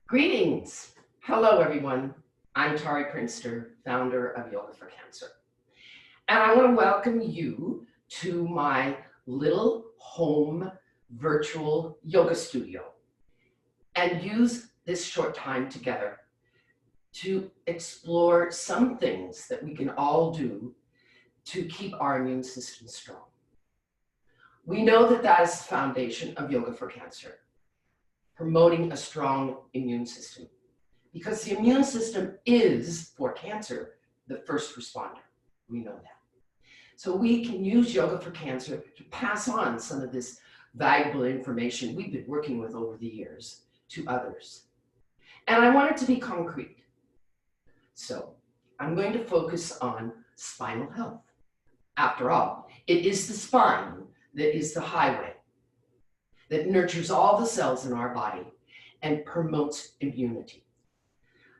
Greetings. Hello, everyone. I'm Tari Prinster, founder of Yoga4Cancer. And I want to welcome you to my little home virtual yoga studio and use this short time together to explore some things that we can all do to keep our immune system strong. We know that that is the foundation of Yoga4Cancer, promoting a strong immune system. Because the immune system is, for cancer, the first responder. We know that. So we can use Yoga4Cancer to pass on some of this valuable information we've been working with over the years to others. And I want it to be concrete. So I'm going to focus on spinal health. After all, it is the spine that is the highway that nurtures all the cells in our body and promotes immunity.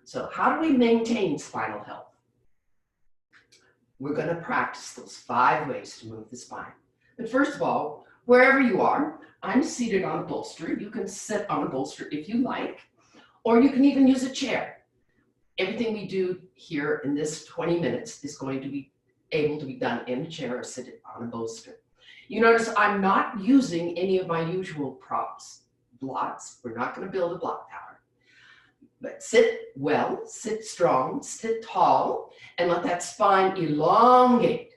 So how do we maintain spinal health? We're going to practice those 5 ways to move the spine. But first of all, wherever you are, I'm seated on a bolster. You can sit on a bolster if you like, or you can even use a chair. Everything we do here in this 20 minutes is going to be able to be done in a chair or sit on a bolster. You notice I'm not using any of my usual props, blocks. We're not going to build a block tower. But sit well, sit strong, sit tall, and let that spine elongate.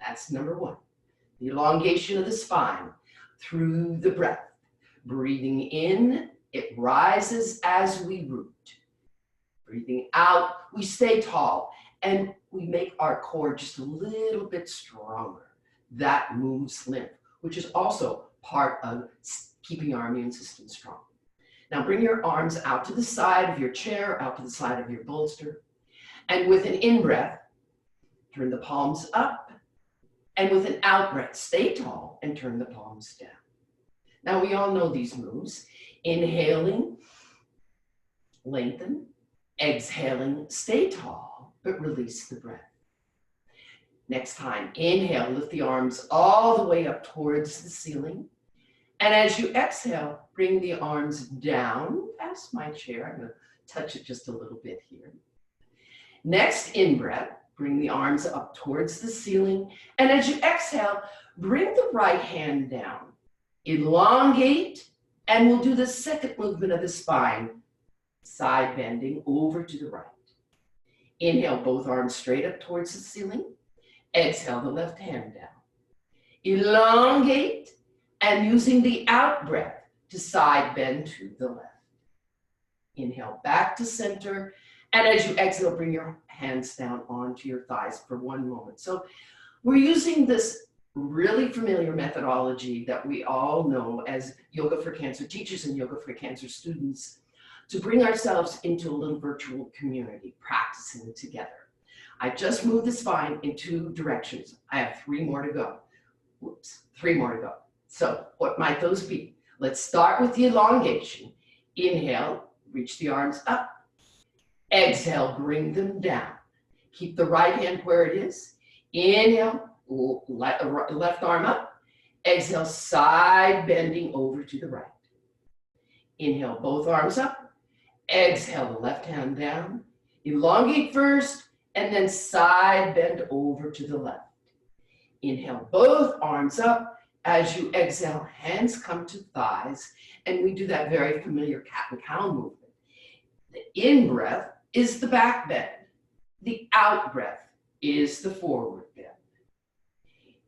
That's number 1. The elongation of the spine through the breath. Breathing in, it rises as we root. Breathing out, we stay tall, and we make our core just a little bit stronger. That moves lymph, which is also part of keeping our immune system strong. Now bring your arms out to the side of your chair, out to the side of your bolster. And with an in-breath, turn the palms up. And with an out-breath, stay tall and turn the palms down. Now we all know these moves. Inhaling, lengthen. Exhaling, stay tall, but release the breath. Next time, inhale, lift the arms all the way up towards the ceiling. And as you exhale, bring the arms down past my chair. I'm going to touch it just a little bit here. Next in-breath, bring the arms up towards the ceiling. And as you exhale, bring the right hand down. Elongate, and we'll do the second movement of the spine, side bending over to the right. Inhale, both arms straight up towards the ceiling. Exhale, the left hand down. Elongate, and using the out breath to side bend to the left. Inhale, back to center. And as you exhale, bring your hands down onto your thighs for 1 moment. So we're using this really familiar methodology that we all know as Yoga4Cancer teachers and Yoga4Cancer students to bring ourselves into a little virtual community, practicing together. I just moved the spine in 2 directions. I have 3 more to go. Whoops, 3 more to go. So what might those be? Let's start with the elongation. Inhale, reach the arms up. Exhale, bring them down. Keep the right hand where it is. Inhale, left arm up. Exhale, side bending over to the right. Inhale, both arms up. Exhale, the left hand down. Elongate first, and then side bend over to the left. Inhale, both arms up. As you exhale, hands come to thighs, and we do that very familiar cat and cow movement. The in-breath is the back bend. The out-breath is the forward bend.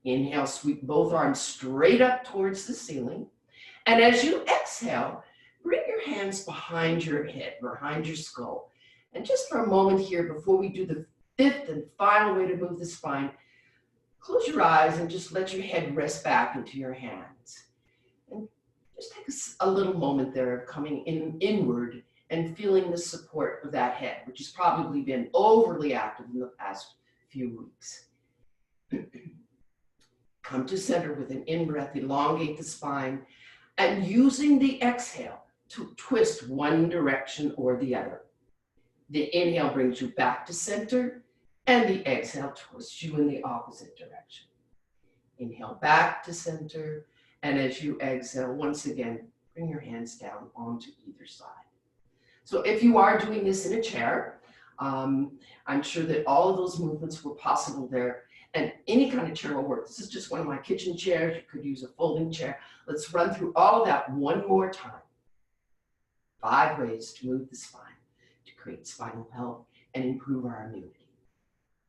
Inhale, sweep both arms straight up towards the ceiling. And as you exhale, bring your hands behind your head, behind your skull. And just for a moment here, before we do the 5th and final way to move the spine, close your eyes and just let your head rest back into your hands. And just take a little moment there of coming inward and feeling the support of that head, which has probably been overly active in the past few weeks. Come to center with an in-breath, elongate the spine, and using the exhale to twist one direction or the other. The inhale brings you back to center, and the exhale twists you in the opposite direction. Inhale back to center, and as you exhale, once again, bring your hands down onto either side. So if you are doing this in a chair, I'm sure that all of those movements were possible there. And any kind of chair will work. This is just one of my kitchen chairs. You could use a folding chair. Let's run through all of that one more time. 5 ways to move the spine to create spinal health and improve our immunity.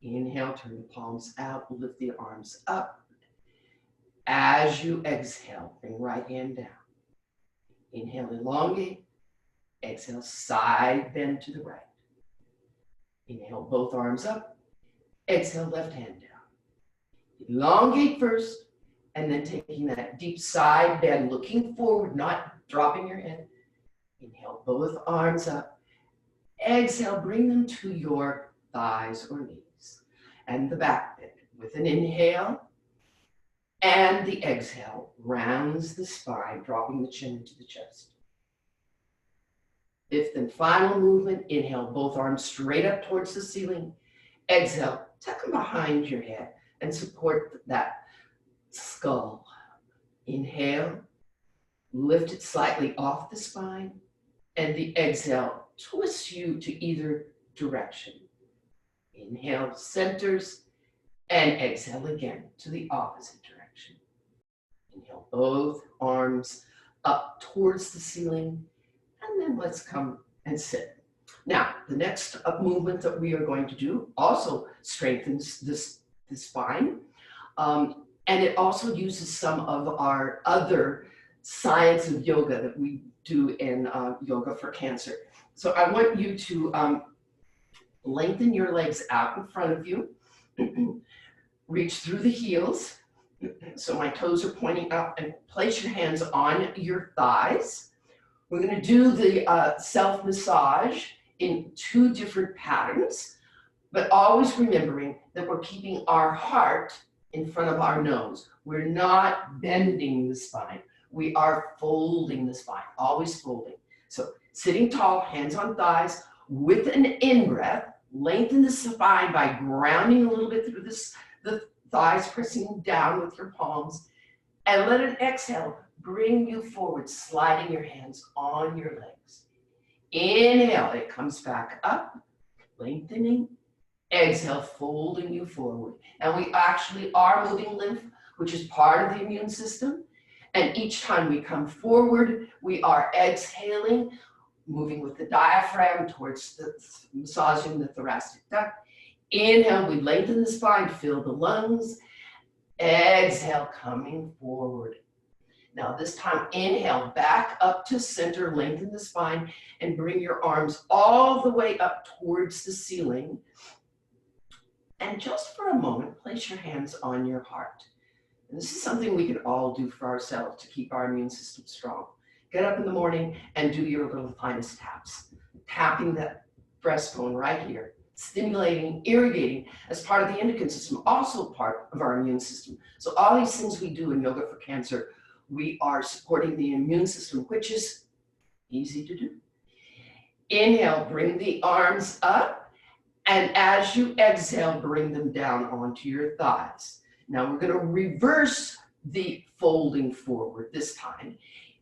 Inhale, turn the palms out, lift the arms up. As you exhale, bring right hand down. Inhale, elongate. Exhale, side bend to the right. Inhale, both arms up. Exhale, left hand down. Elongate first, and then taking that deep side bend, looking forward, not dropping your head. Inhale, both arms up. Exhale, bring them to your thighs or knees. And the back bend with an inhale. And the exhale rounds the spine, dropping the chin into the chest. Fifth and final movement, inhale, both arms straight up towards the ceiling. Exhale, tuck them behind your head and support that skull. Inhale, lift it slightly off the spine. And the exhale twists you to either direction. Inhale, centers, and exhale again to the opposite direction. Inhale, both arms up towards the ceiling, and then let's come and sit. Now, the next movement that we are going to do also strengthens the spine, and it also uses some of our other science of yoga that we do in Yoga for Cancer. So I want you to lengthen your legs out in front of you, reach through the heels, so my toes are pointing up, and place your hands on your thighs. We're going to do the self-massage in 2 different patterns, but always remembering that we're keeping our heart in front of our nose. We're not bending the spine. We are folding the spine, always folding. So sitting tall, hands on thighs, with an in-breath, lengthen the spine by grounding a little bit through the thighs, pressing down with your palms, and let an exhale bring you forward, sliding your hands on your legs. Inhale, it comes back up, lengthening. Exhale, folding you forward. And we actually are moving lymph, which is part of the immune system. And each time we come forward, we are exhaling, moving with the diaphragm towards massaging the thoracic duct. Inhale, we lengthen the spine, fill the lungs. Exhale, coming forward. Now this time, inhale, back up to center, lengthen the spine, and bring your arms all the way up towards the ceiling. And just for a moment, place your hands on your heart. And this is something we can all do for ourselves to keep our immune system strong. Get up in the morning and do your little finest taps. Tapping that breastbone right here, stimulating, irrigating as part of the endocrine system, also part of our immune system. So all these things we do in Yoga for Cancer, we are supporting the immune system, which is easy to do. Inhale, bring the arms up. And as you exhale, bring them down onto your thighs. Now we're going to reverse the folding forward this time.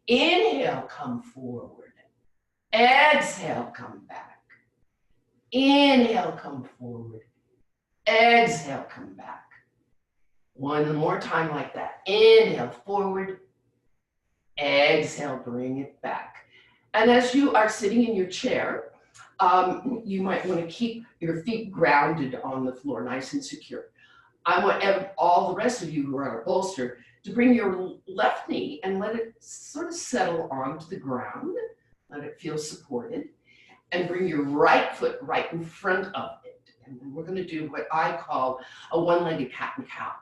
Inhale, come forward. Exhale, come back. Inhale, come forward. Exhale, come back. One more time like that. Inhale, forward. Exhale, bring it back. And as you are sitting in your chair, you might want to keep your feet grounded on the floor, nice and secure. I want all the rest of you who are on a bolster to bring your left knee and let it sort of settle onto the ground. Let it feel supported. And bring your right foot right in front of it. And then we're going to do what I call a one-legged cat and cow,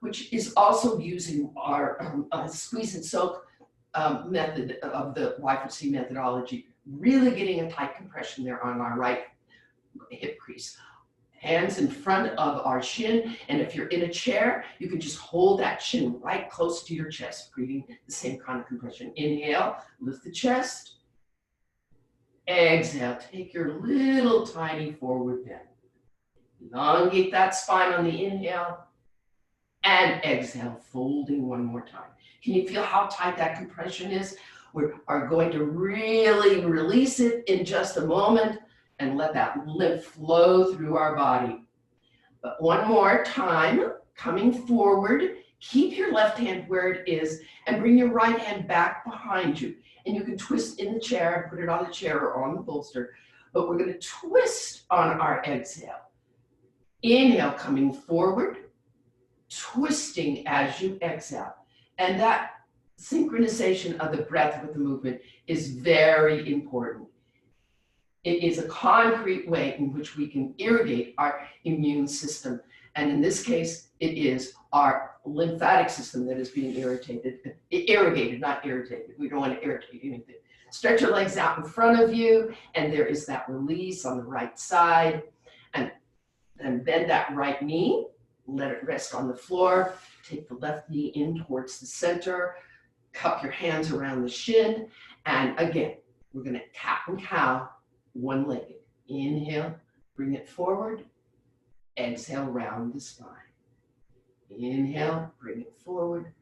which is also using our squeeze and soak method of the Y4C methodology, really getting a tight compression there on our right hip crease. Hands in front of our shin, and if you're in a chair, you can just hold that shin right close to your chest, creating the same kind of compression. Inhale, lift the chest. Exhale, take your little tiny forward bend. Elongate that spine on the inhale, and exhale, folding one more time. Can you feel how tight that compression is? We are going to really release it in just a moment and let that lymph flow through our body. But one more time, coming forward, keep your left hand where it is and bring your right hand back behind you. And you can twist in the chair and put it on the chair or on the bolster. But we're going to twist on our exhale. Inhale, coming forward, twisting as you exhale. And that synchronization of the breath with the movement is very important. It is a concrete way in which we can irrigate our immune system. And in this case, it is our lymphatic system that is being irrigated, not irritated. We don't want to irritate anything. Stretch your legs out in front of you, and there is that release on the right side. And bend that right knee, let it rest on the floor. Take the left knee in towards the center. Cup your hands around the shin. And again, we're going to cat and cow, one-legged. Inhale, bring it forward. Exhale, round the spine. Inhale, bring it forward.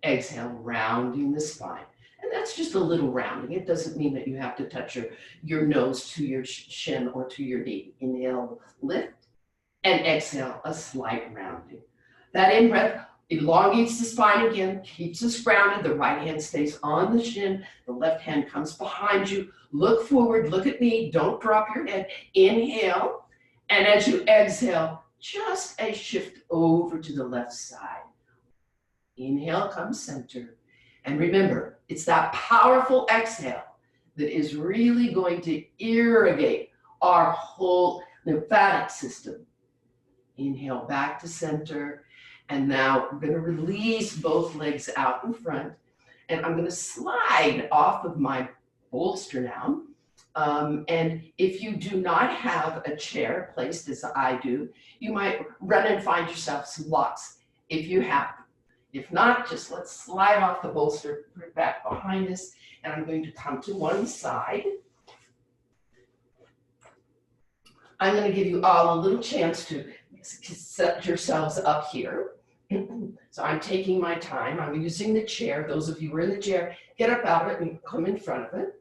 Exhale, rounding the spine. And that's just a little rounding. It doesn't mean that you have to touch your nose to your shin or to your knee. Inhale, lift, and exhale, a slight rounding. That in-breath elongates the spine again, keeps us grounded. The right hand stays on the shin. The left hand comes behind you. Look forward, look at me. Don't drop your head. Inhale. And as you exhale, just a shift over to the left side. Inhale, come center. And remember, it's that powerful exhale that is really going to irrigate our whole lymphatic system. Inhale, back to center. And now we're going to release both legs out in front. And I'm going to slide off of my bolster now. And if you do not have a chair placed as I do, you might run and find yourself some blocks if you have them. If not, just let's slide off the bolster, put it back behind us, and I'm going to come to one side. I'm going to give you all a little chance to set yourselves up here. So I'm taking my time. I'm using the chair. Those of you who are in the chair, get up out of it and come in front of it.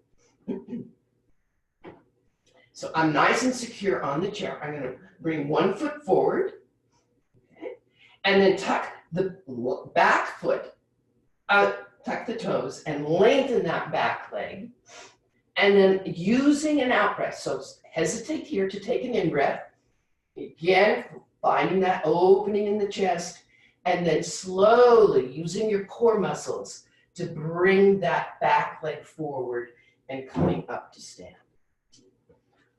So I'm nice and secure on the chair. I'm going to bring one foot forward, okay, and then tuck the back foot, tuck the toes, and lengthen that back leg. And then using an out breath. So hesitate here to take an in breath. Again, finding that opening in the chest. And then slowly using your core muscles to bring that back leg forward and coming up to stand.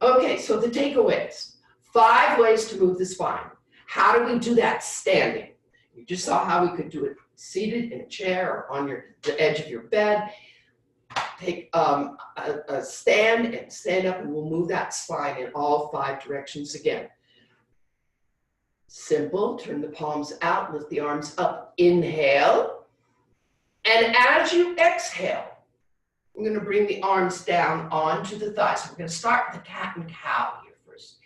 Okay, so the takeaways. 5 ways to move the spine. How do we do that standing? You just saw how we could do it seated in a chair or on the edge of your bed. Take a stand and stand up, and we'll move that spine in all 5 directions again. Simple, turn the palms out, lift the arms up, inhale. And as you exhale, we're going to bring the arms down onto the thighs. We're going to start with the cat and cow here first.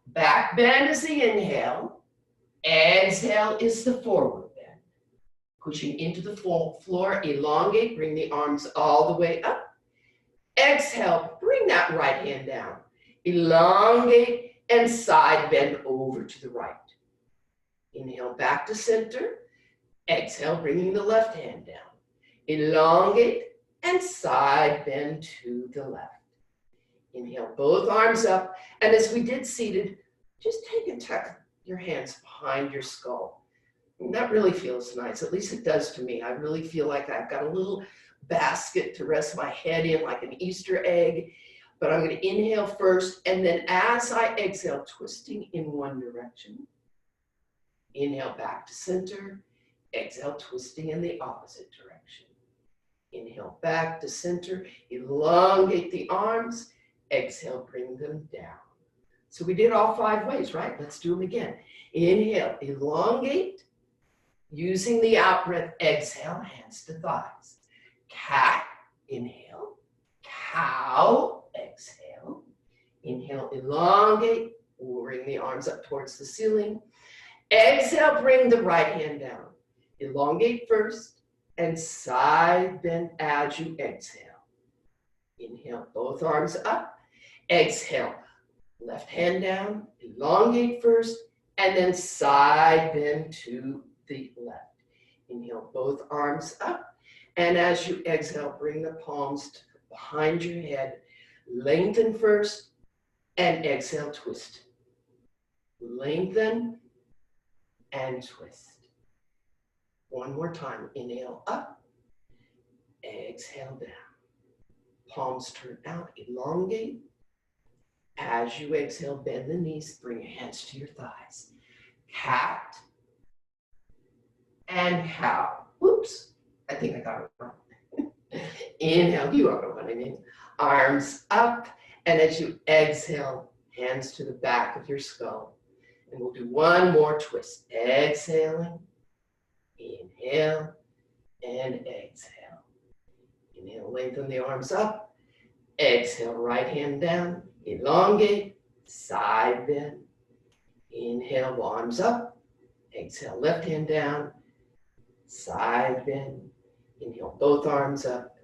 Back bend is the inhale. Exhale is the forward bend. Pushing into the floor, elongate, bring the arms all the way up. Exhale, bring that right hand down. Elongate and side bend over to the right. Inhale, back to center. Exhale, bringing the left hand down. Elongate and side bend to the left. Inhale, both arms up. And as we did seated, just take and tuck your hands behind your skull. And that really feels nice. At least it does to me. I really feel like I've got a little basket to rest my head in, like an Easter egg. But I'm going to inhale first. And then as I exhale, twisting in one direction. Inhale, back to center. Exhale, twisting in the opposite direction. Inhale, back to center. Elongate the arms. Exhale, bring them down. So we did all 5 ways, right? Let's do them again. Inhale, elongate. Using the out breath, exhale, hands to thighs. Cat, inhale. Cow, exhale. Inhale, elongate. Bring the arms up towards the ceiling. Exhale, bring the right hand down. Elongate first. and side bend as you exhale. Inhale, both arms up. Exhale, left hand down, elongate first, and then side bend to the left. Inhale, both arms up. And as you exhale, bring the palms to behind your head. Lengthen first, and exhale, twist. Lengthen and twist. One more time. Inhale up, exhale down. Palms turn out, elongate. As you exhale, bend the knees, bring your hands to your thighs. Cat and cow. Whoops, I think I got it wrong. Inhale, you all know what I mean. Arms up, and as you exhale, hands to the back of your skull. And we'll do one more twist. Exhaling, inhale, and exhale. Inhale, lengthen the arms up. Exhale, right hand down. Elongate, side bend. Inhale, arms up. Exhale, left hand down. Side bend. Inhale, both arms up.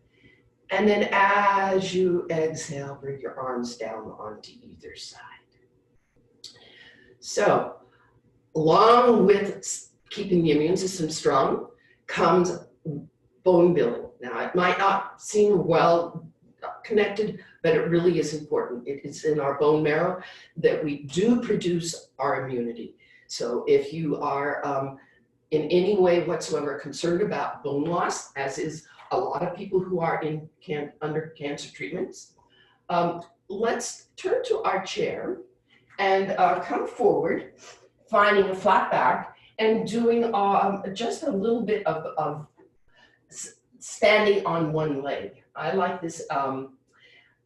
And then as you exhale, bring your arms down onto either side. So, along with keeping the immune system strong comes bone building. Now, it might not seem well connected, but it really is important. It is in our bone marrow that we do produce our immunity. So if you are in any way whatsoever concerned about bone loss, as is a lot of people who are under cancer treatments, let's turn to our chair and come forward, finding a flat back and doing just a little bit of standing on one leg. I like this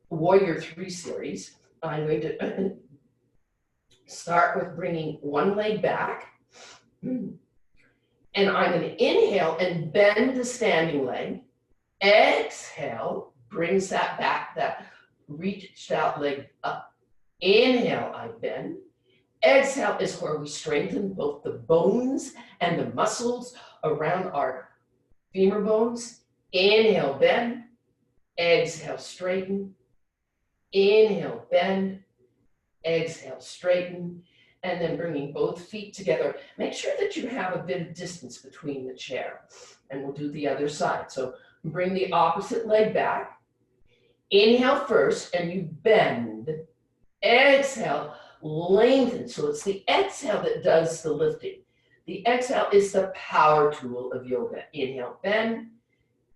Warrior 3 series. I'm going to start with bringing one leg back. And I'm going to inhale and bend the standing leg. Exhale, brings that back, that reached out leg up. Inhale, I bend. Exhale is where we strengthen both the bones and the muscles around our femur bones. Inhale, bend. Exhale, straighten. Inhale, bend. Exhale, straighten. And then bringing both feet together. Make sure that you have a bit of distance between the chair. And we'll do the other side. So bring the opposite leg back. Inhale first, and you bend. Exhale, lengthen. So it's the exhale that does the lifting. The exhale is the power tool of yoga. Inhale, bend.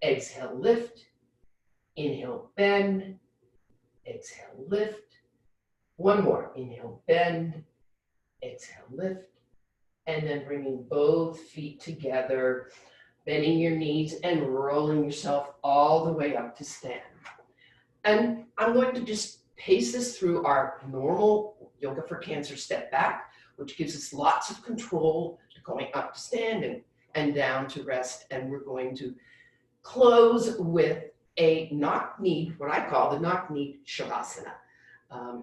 Exhale, lift. Inhale, bend. Exhale, lift. One more. Inhale, bend. Exhale, lift. And then bringing both feet together, bending your knees and rolling yourself all the way up to stand. And I'm going to just pace this through our normal Yoga for Cancer step back, which gives us lots of control to going up to standing and down to rest. And we're going to close with a knock-knee, what I call the knock-knee shavasana.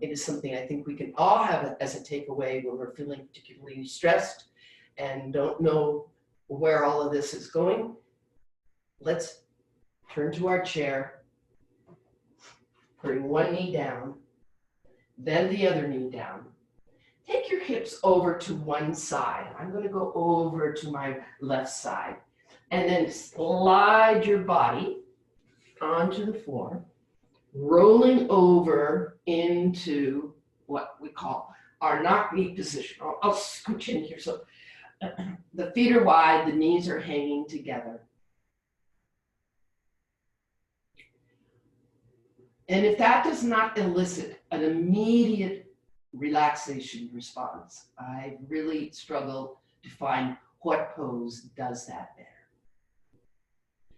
It is something I think we can all have as a takeaway when we're feeling particularly stressed and don't know where all of this is going. Let's turn to our chair, bring one knee down, then the other knee down. Take your hips over to one side. I'm going to go over to my left side. And then slide your body onto the floor, rolling over into what we call our knock-knee position. I'll scooch in here. So the feet are wide, the knees are hanging together. And if that does not elicit an immediate relaxation response, I really struggle to find what pose does that better.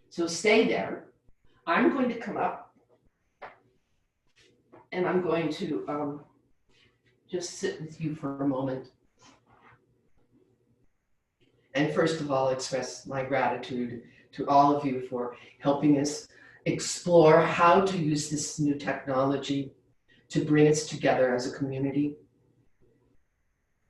So stay there. I'm going to come up and I'm going to just sit with you for a moment. And first of all, express my gratitude to all of you for helping us explore how to use this new technology to bring us together as a community.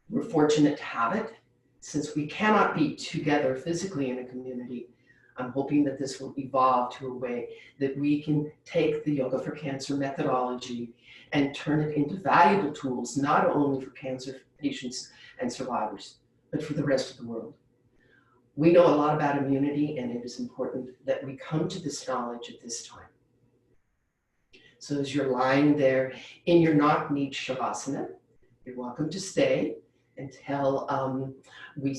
We're fortunate to have it, since we cannot be together physically in a community. I'm hoping that this will evolve to a way that we can take the Yoga for Cancer methodology and turn it into valuable tools, not only for cancer patients and survivors, but for the rest of the world. We know a lot about immunity, and it is important that we come to this knowledge at this time. So as you're lying there in your knock-kneed shavasana, you're welcome to stay until we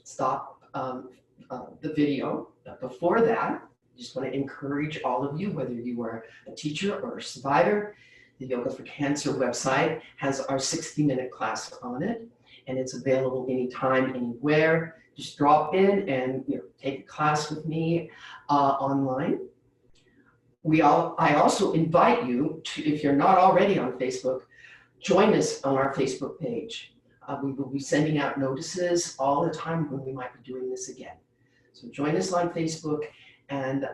stop the video. But before that, I just want to encourage all of you, whether you are a teacher or a survivor, the Yoga for Cancer website has our 60-minute class on it, and it's available anytime, anywhere. Just drop in and take a class with me online. I also invite you to, if you're not already on Facebook, join us on our Facebook page. We will be sending out notices all the time when we might be doing this again. So join us on Facebook, and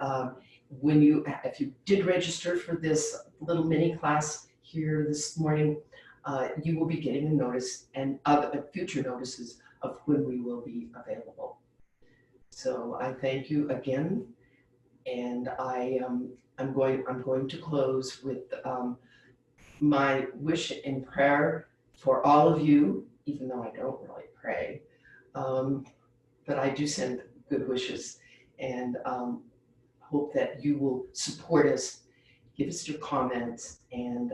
if you did register for this little mini class here this morning, you will be getting a notice and future notices of when we will be available. So I thank you again, and I'm going to close with my wish and prayer for all of you, even though I don't really pray, but I do send good wishes, and hope that you will support us, give us your comments, and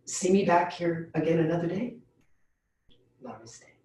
see me back here again another day. Namaste.